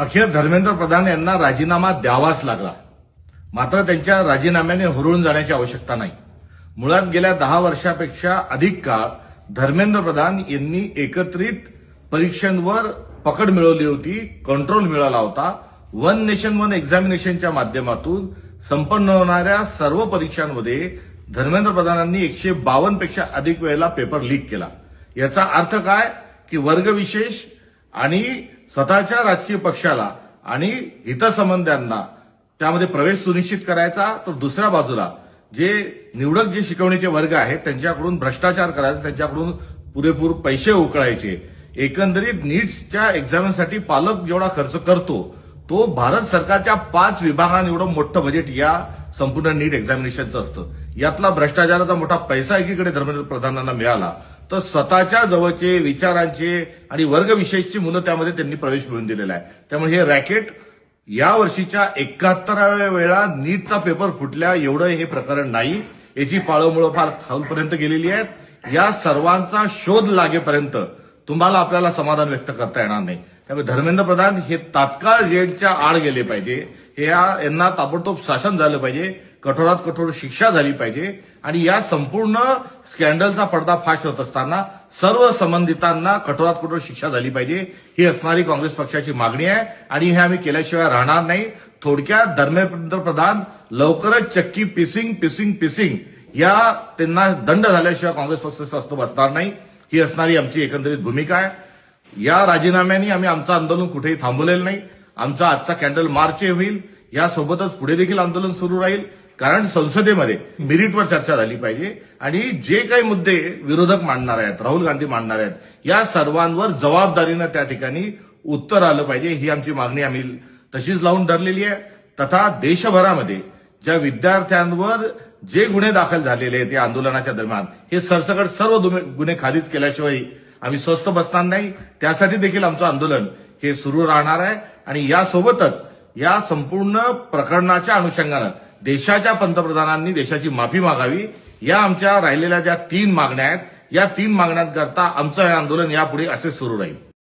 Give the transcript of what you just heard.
अखेर धर्मेंद्र प्रधान यांना राजीनामा द्यावाच लागला. मात्र त्यांच्या राजीनाम्याने हुरळून जाण्याची आवश्यकता नाही. मुळात गेल्या 10 वर्षापेक्षा अधिक काळ धर्मेंद्र प्रधान यांनी एकत्रित परीक्षांवर पकड मिळवली होती, कंट्रोल मिळाला होता. वन नेशन वन एक्झामिनेशनच्या माध्यमातून संपन्न होणाऱ्या सर्व परीक्षांमध्ये धर्मेंद्र प्रधानांनी 152 पेक्षा अधिक वेळेला पेपर लीक केला. याचा अर्थ काय की वर्गविशेष आणि स्वतःच्या राजकीय पक्षाला आणि हितसंबंधांना त्यामध्ये प्रवेश सुनिश्चित करायचा, तर दुसऱ्या बाजूला जे निवडक जे शिकवणीचे वर्ग आहेत त्यांच्याकडून भ्रष्टाचार करायचा, त्यांच्याकडून पुरेपूर पैसे उकळायचे. एकंदरीत नीट्सच्या एक्झामसाठी पालक जेवढा खर्च करतो तो भारत सरकारच्या 5 विभागांएवढं मोठं बजेट या संपूर्ण नीट एक्झामिनेशनचं असतं. यातला भ्रष्टाचाराचा मोठा पैसा एकीकडे धर्मेंद्र प्रधानांना मिळाला, तर स्वतःच्या जवळचे विचारांचे आणि वर्गविशेषची मुलं त्यामध्ये त्यांनी प्रवेश मिळवून दिलेला आहे. त्यामुळे हे रॅकेट या वर्षीच्या 71व्या वेळा नीटचा पेपर फुटल्या एवढं हे प्रकरण नाही. याची पाळंमुळं फार खालपर्यंत गेलेली आहेत. या सर्वांचा शोध लागेपर्यंत तुम्हाला आपल्याला समाधान व्यक्त करता येणार नाही. त्यामुळे धर्मेंद्र प्रधान हे तात्काळ जेलच्या आड गेले पाहिजे. यांना ताबडतोब शासन झालं पाहिजे, कठोरात कठोर शिक्षा झाली पाहिजे आणि या संपूर्ण स्कॅन्डलचा पर्दाफाश होत असताना सर्व संबंधितांना कठोरात कठोर शिक्षा झाली पाहिजे. ही असणारी काँग्रेस पक्षाची मागणी आहे आणि हे आम्ही केल्याशिवाय राहणार नाही. थोडक्यात धर्मेंद्र प्रधान लवकरच चक्की पिसिंग या त्यांना दंड झाल्याशिवाय काँग्रेस पक्ष स्वस्थ बसणार नाही. ही असणारी आमची एकंदरीत भूमिका आहे. या राजीनाम्याने आम्ही आमचं आंदोलन कुठेही थांबवलेलं नाही. आमचा आजचा कॅन्डल मार्च होईल. यासोबतच पुढे देखील आंदोलन सुरू राहील, कारण संसदेमध्ये मेरिटवर चर्चा झाली पाहिजे आणि जे काही मुद्दे विरोधक मांडणार आहेत, राहुल गांधी मांडणार आहेत, या सर्वांवर जबाबदारीनं त्या ठिकाणी उत्तर आलं पाहिजे. ही आमची मागणी आम्ही तशीच लावून धरलेली आहे. तथा देशभरामध्ये ज्या विद्यार्थ्यांवर जे गुन्हे दाखल झालेले आहेत या आंदोलनाच्या दरम्यान, हे सरसकट सर्व गुन्हे खारिज केल्याशिवाय आम्ही स्वस्थ बसणार नाही. त्यासाठी देखील आमचं आंदोलन हे सुरू राहणार आहे आणि यासोबतच या संपूर्ण प्रकरणाच्या अनुषंगानं देशाच्या पंतप्रधानांनी देशाची माफी मागावी. या आमच्या राहिलेल्या ज्या 3 मागण्या आहेत, या 3 मागण्यांकरता आमचं हे आंदोलन यापुढे असे सुरू राहील.